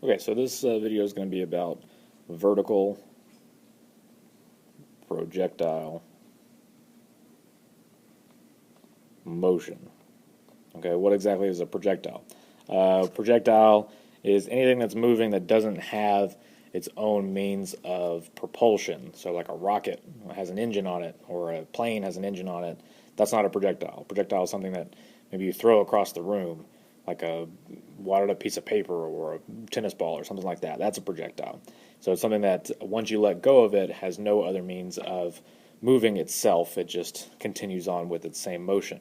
Okay, so this video is going to be about vertical projectile motion. Okay, what exactly is a projectile? Projectile is anything that's moving that doesn't have its own means of propulsion. So like a rocket has an engine on it, or a plane has an engine on it. That's not a projectile. A projectile is something that maybe you throw across the room, like a wadded up piece of paper or a tennis ball or something like that. That's a projectile. So it's something that once you let go of it has no other means of moving itself. It just continues on with its same motion.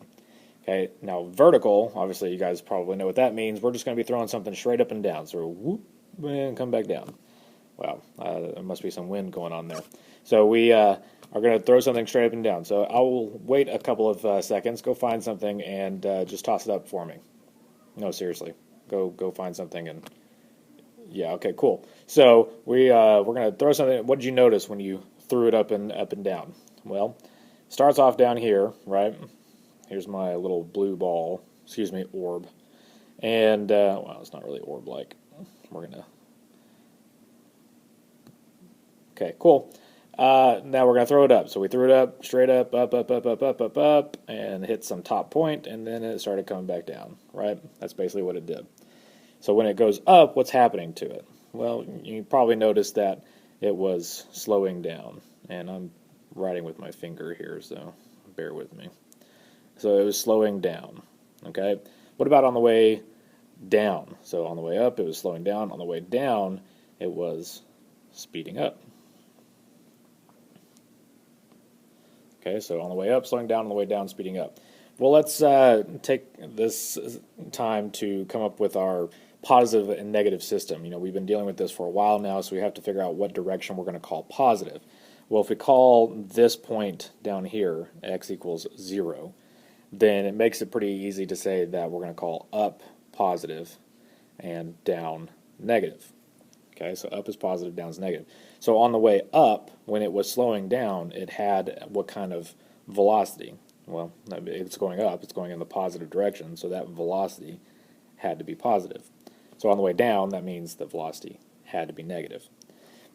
Okay, now vertical, obviously you guys probably know what that means. We're just going to be throwing something straight up and down. So whoop, and come back down. Wow, there must be some wind going on there. So we are going to throw something straight up and down. So I will wait a couple of seconds, go find something, and just toss it up for me. No, seriously, go find something and yeah, okay, cool. So we're going to throw something. What did you notice when you threw it up and down? Well, starts off down here, right? Here's my little blue ball, excuse me, orb. And, well, it's not really orb-like. We're going to... Okay, cool. Now we're going to throw it up. So we threw it up, straight up, up, and hit some top point, and then it started coming back down, right? That's basically what it did. So when it goes up, what's happening to it? Well, you probably noticed that it was slowing down. And I'm writing with my finger here, so bear with me. So it was slowing down, okay? What about on the way down? So on the way up, it was slowing down. On the way down, it was speeding up. Okay, so on the way up, slowing down, on the way down, speeding up. Well, let's take this time to come up with our positive and negative system. You know, we've been dealing with this for a while now, so we have to figure out what direction we're going to call positive. Well, if we call this point down here x equals 0, then it makes it pretty easy to say that we're going to call up positive and down negative. Okay, so up is positive, down is negative. So on the way up, when it was slowing down, it had what kind of velocity? Well, it's going up, it's going in the positive direction, so that velocity had to be positive. So on the way down, that means the velocity had to be negative.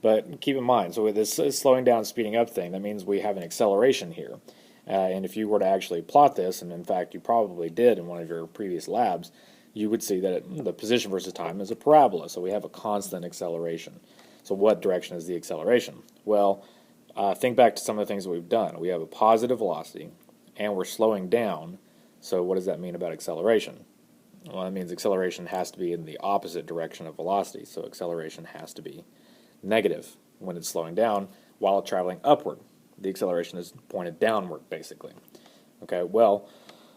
But keep in mind, so with this slowing down, speeding up thing, that means we have an acceleration here. And if you were to actually plot this, and in fact you probably did in one of your previous labs, you would see that the position versus time is a parabola, so we have a constant acceleration. So what direction is the acceleration? Well, think back to some of the things that we've done. We have a positive velocity, and we're slowing down, so what does that mean about acceleration? Well, that means acceleration has to be in the opposite direction of velocity, so acceleration has to be negative when it's slowing down while traveling upward. The acceleration is pointed downward, basically. Okay, well,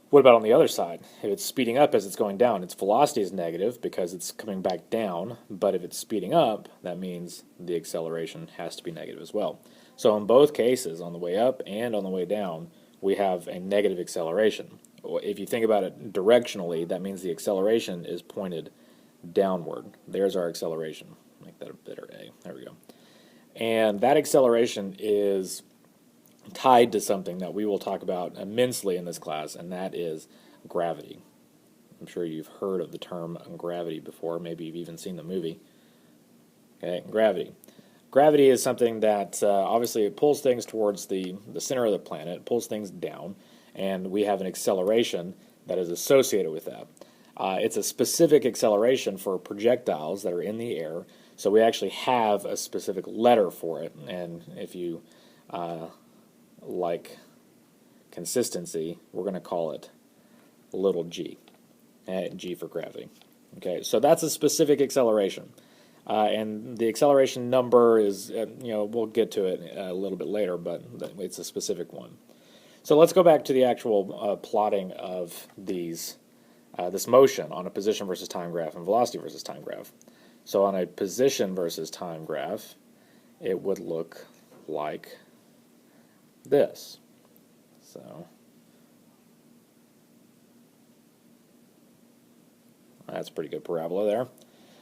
what about on the other side? If it's speeding up as it's going down, its velocity is negative because it's coming back down, but if it's speeding up, that means the acceleration has to be negative as well. So in both cases, on the way up and on the way down, we have a negative acceleration. If you think about it directionally, that means the acceleration is pointed downward. There's our acceleration. Make that a bitter A. There we go. And that acceleration is tied to something that we will talk about immensely in this class, and that is gravity. I'm sure you've heard of the term gravity before. Maybe you've even seen the movie. Okay, gravity. Gravity is something that obviously it pulls things towards the center of the planet. It pulls things down, and we have an acceleration that is associated with that. It's a specific acceleration for projectiles that are in the air, so we actually have a specific letter for it, and if you like consistency, we're going to call it little g, g for gravity. Okay, so that's a specific acceleration, and the acceleration number is, we'll get to it a little bit later, but it's a specific one. So let's go back to the actual plotting of these, this motion on a position versus time graph and velocity versus time graph. So on a position versus time graph, it would look like this. So that's a pretty good parabola there.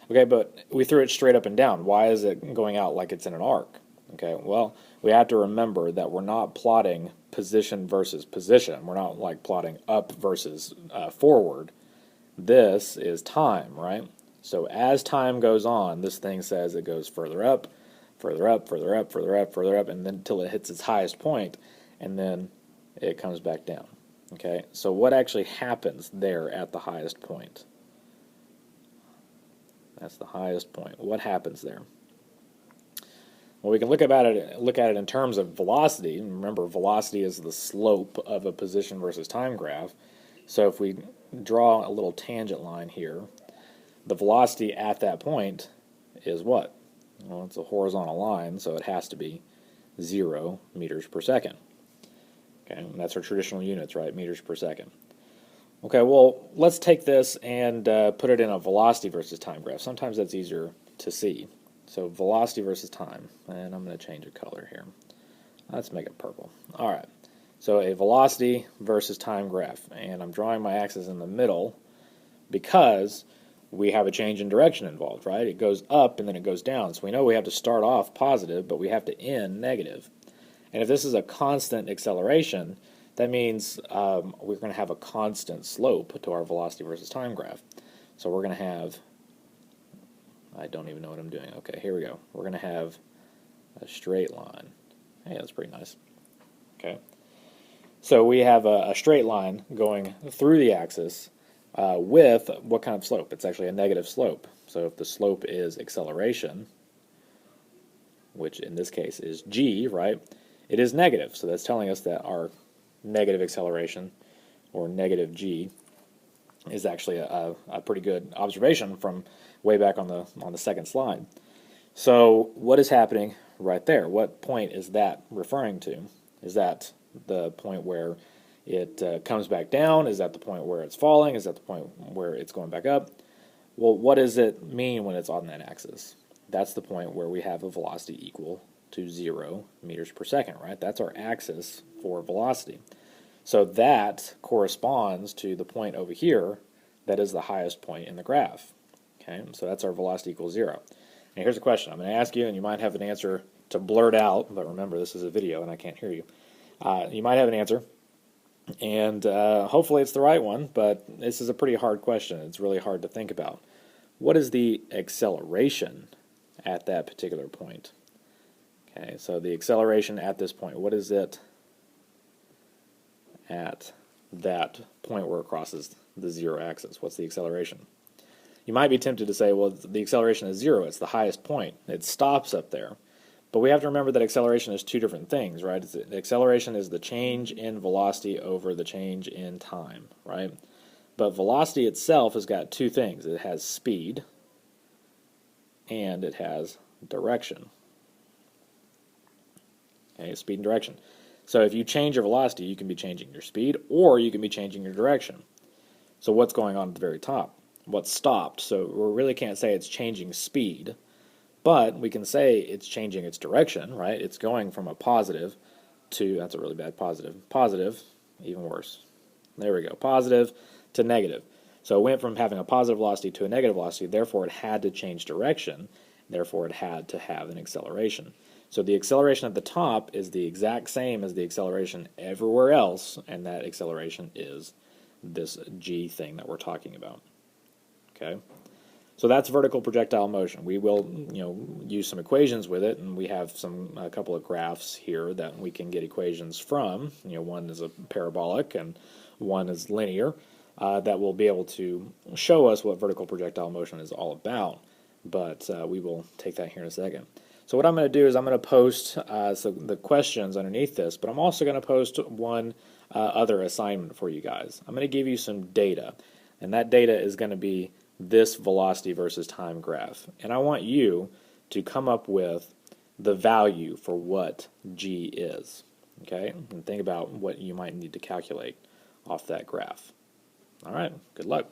Okay, but we threw it straight up and down. Why is it going out like it's in an arc? Okay, well, we have to remember that we're not plotting position versus position. We're not like plotting up versus forward. This is time, right? So as time goes on, this thing says it goes further up, further up, further up, further up, further up, and then until it hits its highest point, and then it comes back down. Okay, so what actually happens there at the highest point? That's the highest point. What happens there? Well, we can look at it in terms of velocity. Remember, velocity is the slope of a position versus time graph. So if we draw a little tangent line here, the velocity at that point is what? Well, it's a horizontal line, so it has to be 0 meters per second. Okay, and that's our traditional units, right? Meters per second. Okay, well, let's take this and put it in a velocity versus time graph. Sometimes that's easier to see. So velocity versus time, and I'm going to change a color here. Let's make it purple. All right, so a velocity versus time graph, and I'm drawing my axis in the middle because we have a change in direction involved, right? It goes up and then it goes down, so we know we have to start off positive, but we have to end negative. And if this is a constant acceleration, that means we're going to have a constant slope to our velocity versus time graph. So we're going to have, I don't even know what I'm doing. Okay, here we go. We're going to have a straight line. Hey, that's pretty nice. Okay. So we have a straight line going through the axis with what kind of slope? It's actually a negative slope. So if the slope is acceleration, which in this case is g, right, it is negative. So that's telling us that our negative acceleration, or negative g, is actually a pretty good observation from way back on the second slide. So what is happening right there? What point is that referring to? Is that the point where it comes back down? Is that the point where it's falling? Is that the point where it's going back up? Well, what does it mean when it's on that axis? That's the point where we have a velocity equal to 0 meters per second, right? That's our axis for velocity. So that corresponds to the point over here that is the highest point in the graph. Okay, so that's our velocity equals 0. And here's a question I'm going to ask you, and you might have an answer to blurt out, but remember this is a video and I can't hear you. You might have an answer, and hopefully it's the right one, but this is a pretty hard question. It's really hard to think about. What is the acceleration at that particular point? Okay, so the acceleration at this point, what is it at that point where it crosses the 0 axis? What's the acceleration? You might be tempted to say, well, the acceleration is 0. It's the highest point. It stops up there. But we have to remember that acceleration is two different things, right? The acceleration is the change in velocity over the change in time, right? But velocity itself has got two things. It has speed and it has direction. Okay, speed and direction. So if you change your velocity, you can be changing your speed or you can be changing your direction. So what's going on at the very top? What's stopped? So we really can't say it's changing speed, but we can say it's changing its direction, right? It's going from a positive to, that's a really bad positive, even worse. There we go, positive to negative. So it went from having a positive velocity to a negative velocity, therefore it had to change direction, therefore it had to have an acceleration. So the acceleration at the top is the exact same as the acceleration everywhere else, and that acceleration is this g thing that we're talking about. Okay, so that's vertical projectile motion. We will, use some equations with it, and we have a couple of graphs here that we can get equations from. One is a parabolic and one is linear. That will be able to show us what vertical projectile motion is all about. But we will take that here in a second. So what I'm going to do is I'm going to post the questions underneath this, but I'm also going to post one other assignment for you guys. I'm going to give you some data, and that data is going to be this velocity versus time graph. And I want you to come up with the value for what g is. Okay? And think about what you might need to calculate off that graph. All right, good luck.